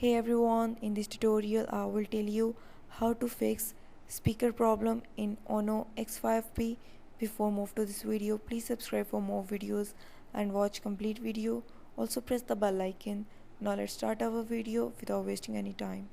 Hey everyone, in this tutorial I will tell you how to fix speaker problem in Ono X5b. Before move to this video, please subscribe for more videos and watch complete video. Also press the bell icon. Now let's start our video without wasting any time.